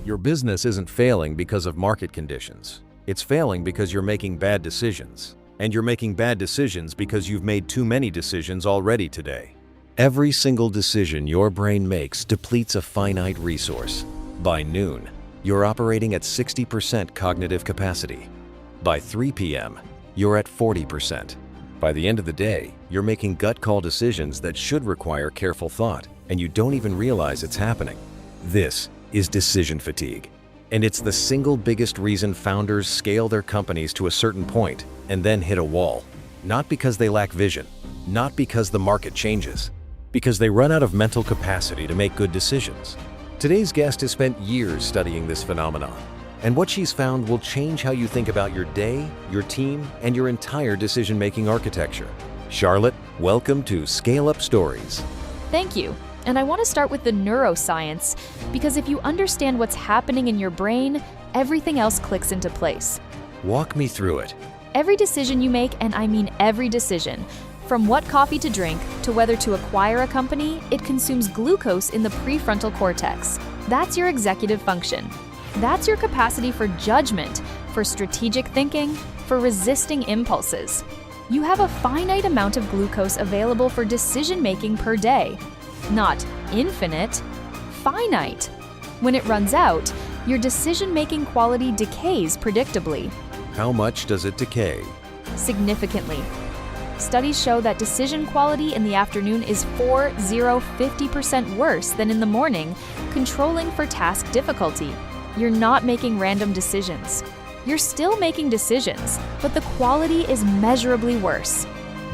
Your business isn't failing because of market conditions. It's failing because you're making bad decisions. And you're making bad decisions because you've made too many decisions already today. Every single decision your brain makes depletes a finite resource. By noon, you're operating at 60% cognitive capacity. By 3 p.m., you're at 40%. By the end of the day, you're making gut call decisions that should require careful thought, and you don't even realize it's happening. This is decision fatigue. And it's the single biggest reason founders scale their companies to a certain point and then hit a wall. Not because they lack vision, not because the market changes, because they run out of mental capacity to make good decisions. Today's guest has spent years studying this phenomenon, and what she's found will change how you think about your day, your team, and your entire decision-making architecture. Charlotte, welcome to Scale Up Stories. Thank you. And I want to start with the neuroscience, because if you understand what's happening in your brain, everything else clicks into place. Walk me through it. Every decision you make, and I mean every decision, from what coffee to drink to whether to acquire a company, it consumes glucose in the prefrontal cortex. That's your executive function. That's your capacity for judgment, for strategic thinking, for resisting impulses. You have a finite amount of glucose available for decision-making per day. Not infinite, finite. When it runs out, your decision-making quality decays predictably. How much does it decay? Significantly. Studies show that decision quality in the afternoon is 50% worse than in the morning, controlling for task difficulty. You're not making random decisions. You're still making decisions, but the quality is measurably worse.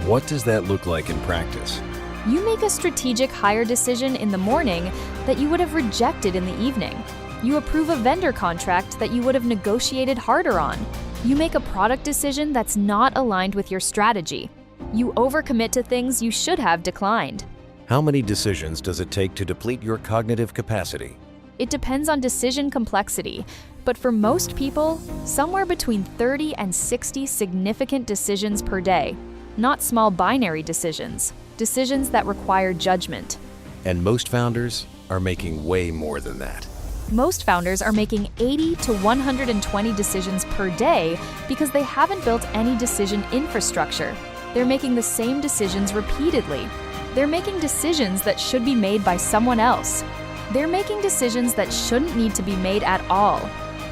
What does that look like in practice? You make a strategic hire decision in the morning that you would have rejected in the evening. You approve a vendor contract that you would have negotiated harder on. You make a product decision that's not aligned with your strategy. You overcommit to things you should have declined. How many decisions does it take to deplete your cognitive capacity? It depends on decision complexity, but for most people, somewhere between 30 and 60 significant decisions per day. Not small binary decisions. Decisions that require judgment. And most founders are making way more than that. Most founders are making 80 to 120 decisions per day because they haven't built any decision infrastructure. They're making the same decisions repeatedly. They're making decisions that should be made by someone else. They're making decisions that shouldn't need to be made at all.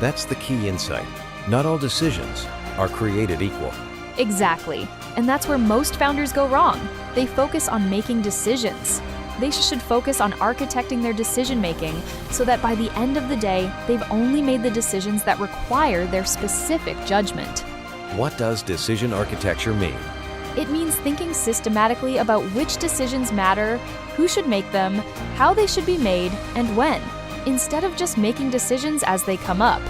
That's the key insight. Not all decisions are created equal. Exactly. And that's where most founders go wrong. They focus on making decisions. They should focus on architecting their decision-making so that by the end of the day, they've only made the decisions that require their specific judgment. What does decision architecture mean? It means thinking systematically about which decisions matter, who should make them, how they should be made, and when, instead of just making decisions as they come up.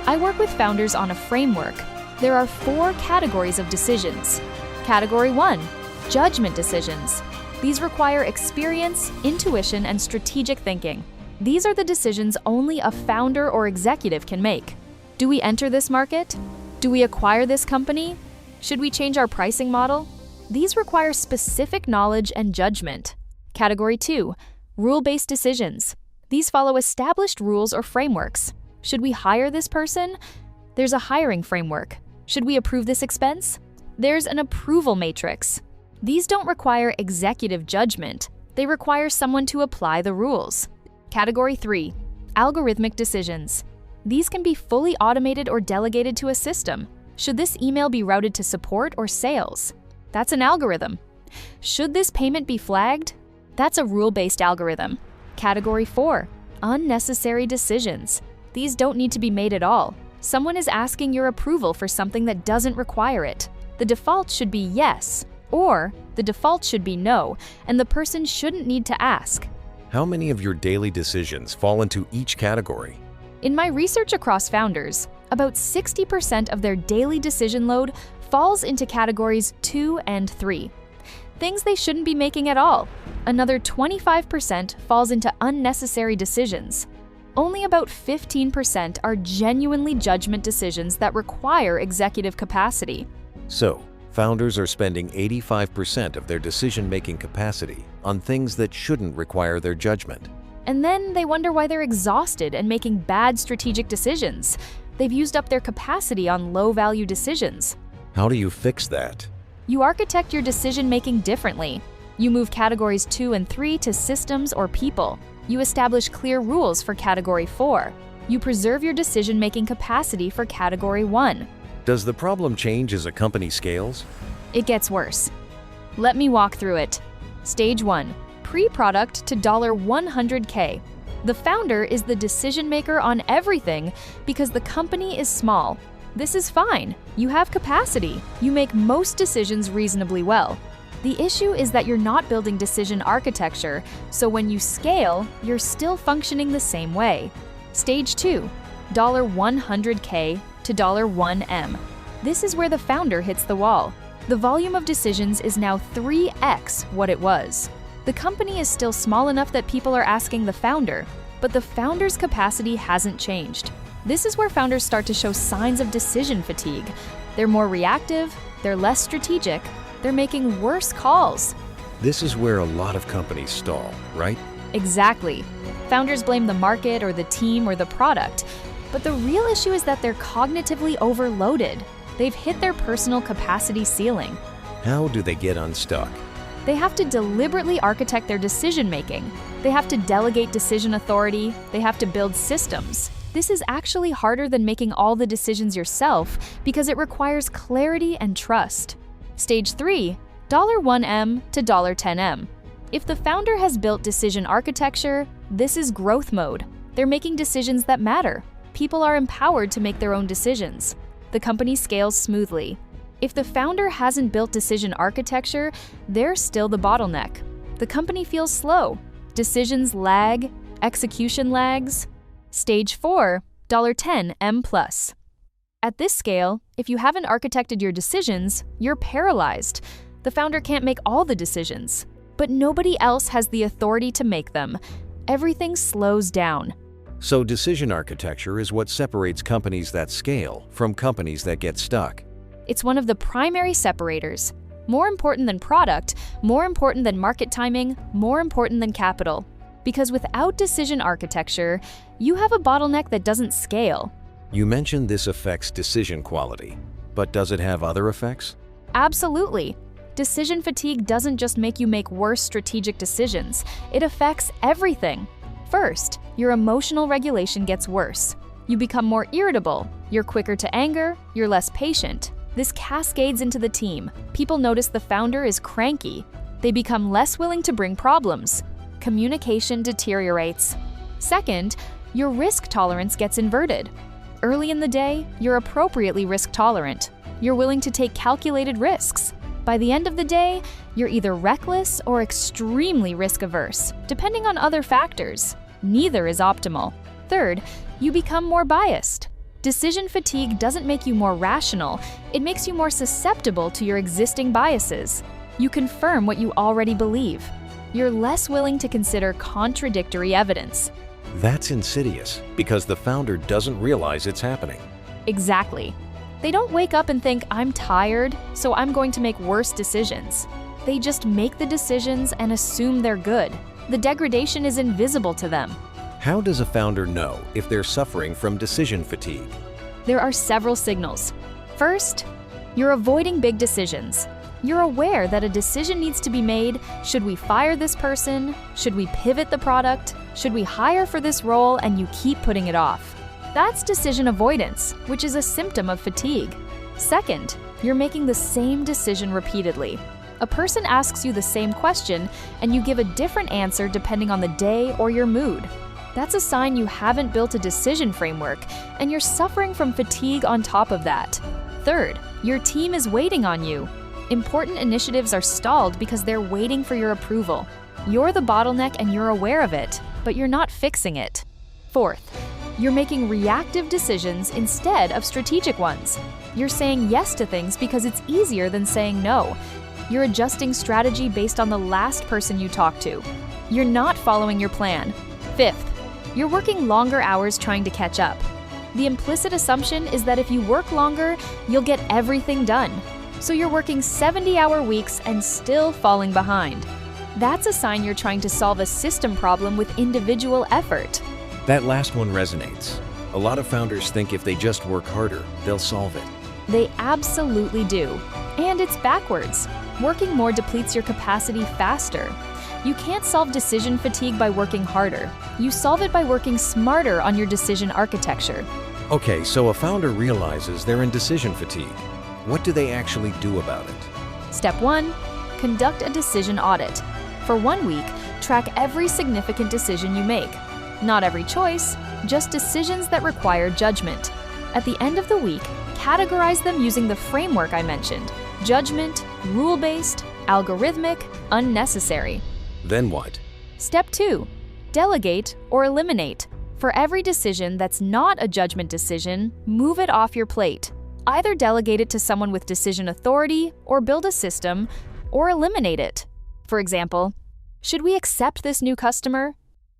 I work with founders on a framework. There are 4 categories of decisions. Category 1, judgment decisions. These require experience, intuition, and strategic thinking. These are the decisions only a founder or executive can make. Do we enter this market? Do we acquire this company? Should we change our pricing model? These require specific knowledge and judgment. Category 2, rule-based decisions. These follow established rules or frameworks. Should we hire this person? There's a hiring framework. Should we approve this expense? There's an approval matrix. These don't require executive judgment. They require someone to apply the rules. Category 3, algorithmic decisions. These can be fully automated or delegated to a system. Should this email be routed to support or sales? That's an algorithm. Should this payment be flagged? That's a rule-based algorithm. Category 4, unnecessary decisions. These don't need to be made at all. Someone is asking your approval for something that doesn't require it. The default should be yes, or the default should be no, and the person shouldn't need to ask. How many of your daily decisions fall into each category? In my research across founders, about 60% of their daily decision load falls into categories 2 and 3. Things they shouldn't be making at all. Another 25% falls into unnecessary decisions. Only about 15% are genuinely judgment decisions that require executive capacity. So, founders are spending 85% of their decision-making capacity on things that shouldn't require their judgment. And then they wonder why they're exhausted and making bad strategic decisions. They've used up their capacity on low-value decisions. How do you fix that? You architect your decision-making differently. You move categories 2 and 3 to systems or people. You establish clear rules for category 4. You preserve your decision-making capacity for category 1. Does the problem change as a company scales? It gets worse. Let me walk through it. Stage 1. Pre-product to $100K. The founder is the decision maker on everything because the company is small. This is fine. You have capacity. You make most decisions reasonably well. The issue is that you're not building decision architecture, so when you scale, you're still functioning the same way. Stage 2. $100K to $1M. This is where the founder hits the wall. The volume of decisions is now 3x what it was. The company is still small enough that people are asking the founder, but the founder's capacity hasn't changed. This is where founders start to show signs of decision fatigue. They're more reactive, they're less strategic, they're making worse calls. This is where a lot of companies stall, right? Exactly. Founders blame the market or the team or the product, but the real issue is that they're cognitively overloaded. They've hit their personal capacity ceiling. How do they get unstuck? They have to deliberately architect their decision-making. They have to delegate decision authority. They have to build systems. This is actually harder than making all the decisions yourself because it requires clarity and trust. Stage 3, $1M to $10M. If the founder has built decision architecture, this is growth mode. They're making decisions that matter. People are empowered to make their own decisions. The company scales smoothly. If the founder hasn't built decision architecture, they're still the bottleneck. The company feels slow. Decisions lag, execution lags. Stage 4, $10M+. At this scale, if you haven't architected your decisions, you're paralyzed. The founder can't make all the decisions, but nobody else has the authority to make them. Everything slows down. So decision architecture is what separates companies that scale from companies that get stuck. It's one of the primary separators. More important than product, more important than market timing, more important than capital. Because without decision architecture, you have a bottleneck that doesn't scale. You mentioned this affects decision quality, but does it have other effects? Absolutely. Decision fatigue doesn't just make you make worse strategic decisions, it affects everything. First, your emotional regulation gets worse. You become more irritable, you're quicker to anger, you're less patient. This cascades into the team. People notice the founder is cranky. They become less willing to bring problems. Communication deteriorates. Second, your risk tolerance gets inverted. Early in the day, you're appropriately risk tolerant. You're willing to take calculated risks. By the end of the day, you're either reckless or extremely risk averse, depending on other factors. Neither is optimal. Third, you become more biased. Decision fatigue doesn't make you more rational, it makes you more susceptible to your existing biases. You confirm what you already believe. You're less willing to consider contradictory evidence. That's insidious because the founder doesn't realize it's happening. Exactly. They don't wake up and think, I'm tired, so I'm going to make worse decisions. They just make the decisions and assume they're good. The degradation is invisible to them. How does a founder know if they're suffering from decision fatigue? There are several signals. First, you're avoiding big decisions. You're aware that a decision needs to be made. Should we fire this person? Should we pivot the product? Should we hire for this role? And you keep putting it off. That's decision avoidance, which is a symptom of fatigue. Second, you're making the same decision repeatedly. A person asks you the same question, and you give a different answer depending on the day or your mood. That's a sign you haven't built a decision framework, and you're suffering from fatigue on top of that. Third, your team is waiting on you. Important initiatives are stalled because they're waiting for your approval. You're the bottleneck and you're aware of it, but you're not fixing it. Fourth, you're making reactive decisions instead of strategic ones. You're saying yes to things because it's easier than saying no. You're adjusting strategy based on the last person you talked to. You're not following your plan. Fifth, you're working longer hours trying to catch up. The implicit assumption is that if you work longer, you'll get everything done. So you're working 70-hour weeks and still falling behind. That's a sign you're trying to solve a system problem with individual effort. That last one resonates. A lot of founders think if they just work harder, they'll solve it. They absolutely do. And it's backwards. Working more depletes your capacity faster. You can't solve decision fatigue by working harder. You solve it by working smarter on your decision architecture. Okay, so a founder realizes they're in decision fatigue. What do they actually do about it? Step 1. Conduct a decision audit. For 1 week, track every significant decision you make. Not every choice, just decisions that require judgment. At the end of the week, categorize them using the framework I mentioned: judgment, rule-based, algorithmic, unnecessary. Then what? Step 2. Delegate or eliminate. For every decision that's not a judgment decision, move it off your plate. Either delegate it to someone with decision authority, or build a system, or eliminate it. For example, should we accept this new customer?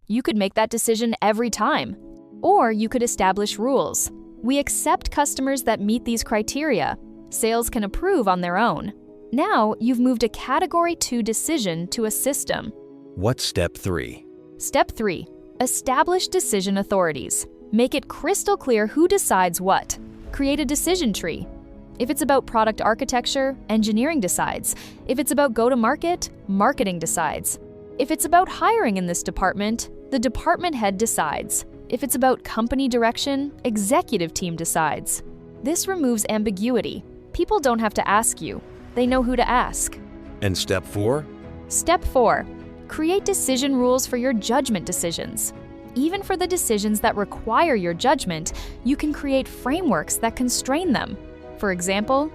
You could make that decision every time. Or you could establish rules. We accept customers that meet these criteria. Sales can approve on their own. Now you've moved a Category 2 decision to a system. What's step 3? Step 3. Establish decision authorities. Make it crystal clear who decides what. Create a decision tree. If it's about product architecture, engineering decides. If it's about go-to-market, marketing decides. If it's about hiring in this department, the department head decides. If it's about company direction, executive team decides. This removes ambiguity. People don't have to ask you. They know who to ask. And step 4? Step 4. Create decision rules for your judgment decisions. Even for the decisions that require your judgment, you can create frameworks that constrain them. For example,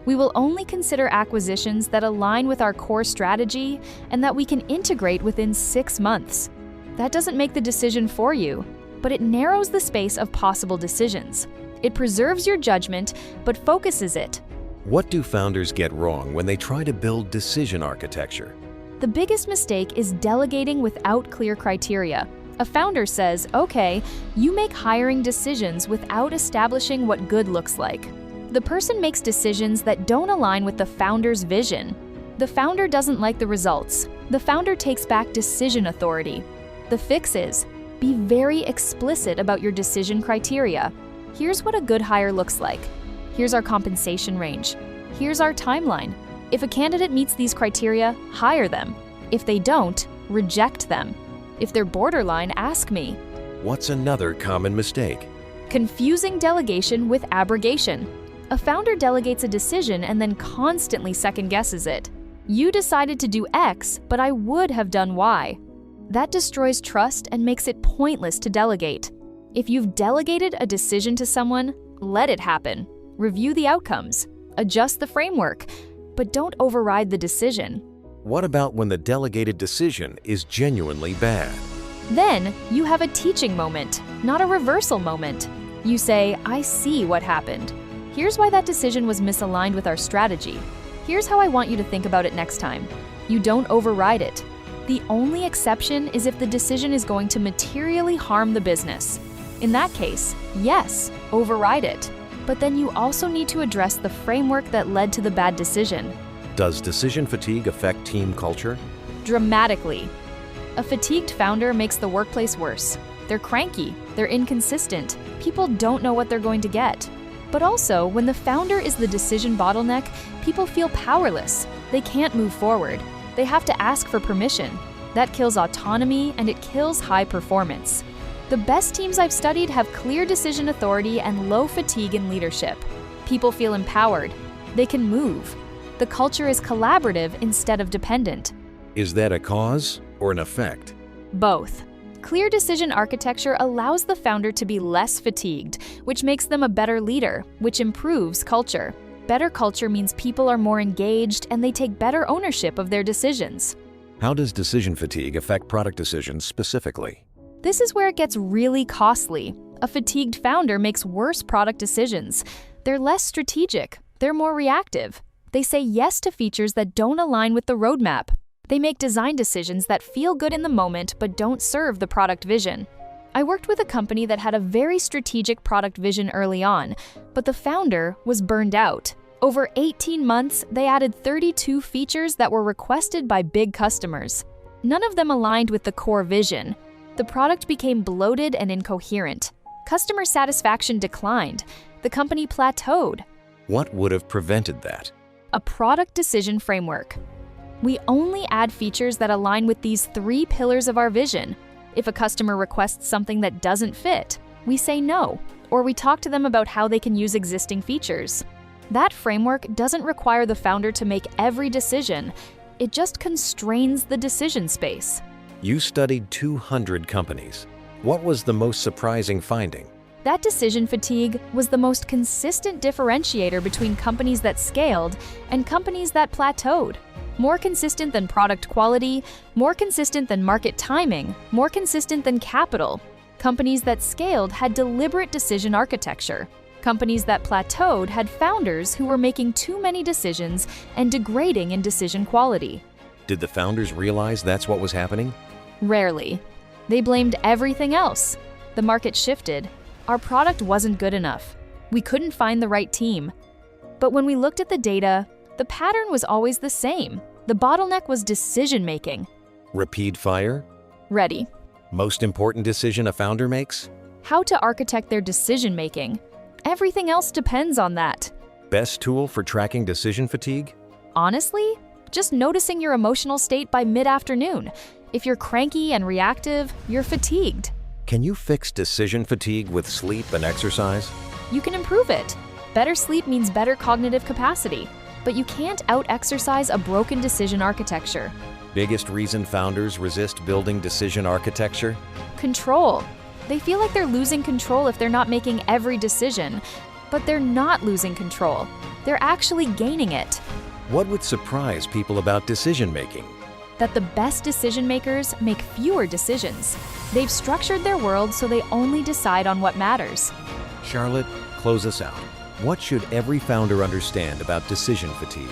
we will only consider acquisitions that align with our core strategy and that we can integrate within 6 months. That doesn't make the decision for you, but it narrows the space of possible decisions. It preserves your judgment, but focuses it. What do founders get wrong when they try to build decision architecture? The biggest mistake is delegating without clear criteria. A founder says, okay, you make hiring decisions without establishing what good looks like. The person makes decisions that don't align with the founder's vision. The founder doesn't like the results. The founder takes back decision authority. The fix is, be very explicit about your decision criteria. Here's what a good hire looks like. Here's our compensation range. Here's our timeline. If a candidate meets these criteria, hire them. If they don't, reject them. If they're borderline, ask me. What's another common mistake? Confusing delegation with abrogation. A founder delegates a decision and then constantly second-guesses it. You decided to do X, but I would have done Y. That destroys trust and makes it pointless to delegate. If you've delegated a decision to someone, let it happen. Review the outcomes. Adjust the framework, but don't override the decision. What about when the delegated decision is genuinely bad? Then you have a teaching moment, not a reversal moment. You say, I see what happened. Here's why that decision was misaligned with our strategy. Here's how I want you to think about it next time. You don't override it. The only exception is if the decision is going to materially harm the business. In that case, yes, override it. But then you also need to address the framework that led to the bad decision. Does decision fatigue affect team culture? Dramatically. A fatigued founder makes the workplace worse. They're cranky, they're inconsistent, people don't know what they're going to get. But also, when the founder is the decision bottleneck, people feel powerless. They can't move forward. They have to ask for permission. That kills autonomy and it kills high performance. The best teams I've studied have clear decision authority and low fatigue in leadership. People feel empowered. They can move. The culture is collaborative instead of dependent. Is that a cause or an effect? Both. Clear decision architecture allows the founder to be less fatigued, which makes them a better leader, which improves culture. Better culture means people are more engaged and they take better ownership of their decisions. How does decision fatigue affect product decisions specifically? This is where it gets really costly. A fatigued founder makes worse product decisions. They're less strategic. They're more reactive. They say yes to features that don't align with the roadmap. They make design decisions that feel good in the moment but don't serve the product vision. I worked with a company that had a very strategic product vision early on, but the founder was burned out. Over 18 months, they added 32 features that were requested by big customers. None of them aligned with the core vision. The product became bloated and incoherent. Customer satisfaction declined. The company plateaued. What would have prevented that? A product decision framework. We only add features that align with these 3 pillars of our vision. If a customer requests something that doesn't fit, we say no, or we talk to them about how they can use existing features. That framework doesn't require the founder to make every decision. It just constrains the decision space. You studied 200 companies. What was the most surprising finding? That decision fatigue was the most consistent differentiator between companies that scaled and companies that plateaued. More consistent than product quality, more consistent than market timing, more consistent than capital. Companies that scaled had deliberate decision architecture. Companies that plateaued had founders who were making too many decisions and degrading in decision quality. Did the founders realize that's what was happening? Rarely. They blamed everything else. The market shifted. Our product wasn't good enough. We couldn't find the right team. But when we looked at the data, the pattern was always the same. The bottleneck was decision-making. Repeat fire? Ready. Most important decision a founder makes? How to architect their decision-making. Everything else depends on that. Best tool for tracking decision fatigue? Honestly, just noticing your emotional state by mid-afternoon. If you're cranky and reactive, you're fatigued. Can you fix decision fatigue with sleep and exercise? You can improve it. Better sleep means better cognitive capacity, but you can't out-exercise a broken decision architecture. Biggest reason founders resist building decision architecture? Control. They feel like they're losing control if they're not making every decision, but they're not losing control. They're actually gaining it. What would surprise people about decision making? That the best decision makers make fewer decisions. They've structured their world so they only decide on what matters. Charlotte, close us out. What should every founder understand about decision fatigue?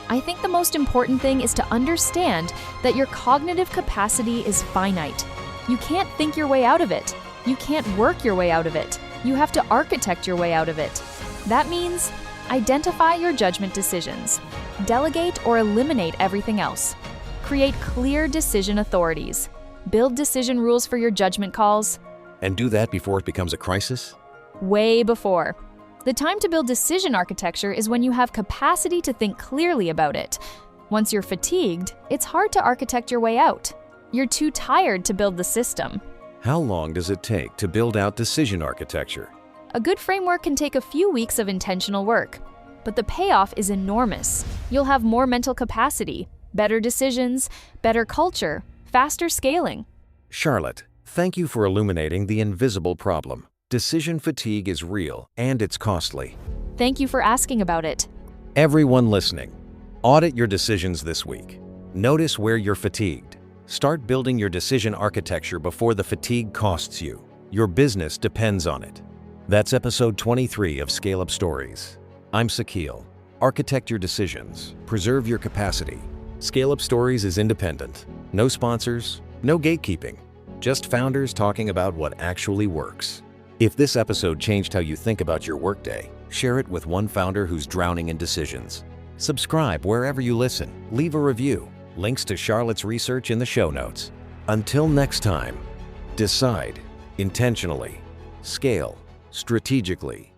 I think the most important thing is to understand that your cognitive capacity is finite. You can't think your way out of it. You can't work your way out of it. You have to architect your way out of it. That means identify your judgment decisions. Delegate or eliminate everything else. Create clear decision authorities. Build decision rules for your judgment calls. And do that before it becomes a crisis? Way before. The time to build decision architecture is when you have capacity to think clearly about it. Once you're fatigued, it's hard to architect your way out. You're too tired to build the system. How long does it take to build out decision architecture? A good framework can take a few weeks of intentional work, but the payoff is enormous. You'll have more mental capacity, better decisions, better culture, faster scaling. Charlotte, thank you for illuminating the invisible problem. Decision fatigue is real and it's costly. Thank you for asking about it. Everyone listening, audit your decisions this week. Notice where you're fatigued. Start building your decision architecture before the fatigue costs you. Your business depends on it. That's episode 23 of Scale Up Stories. I'm Sakil. Architect your decisions. Preserve your capacity. Scale Up Stories is independent. No sponsors, no gatekeeping. Just founders talking about what actually works. If this episode changed how you think about your workday, share it with one founder who's drowning in decisions. Subscribe wherever you listen. Leave a review. Links to Charlotte's research in the show notes. Until next time, decide intentionally, scale strategically.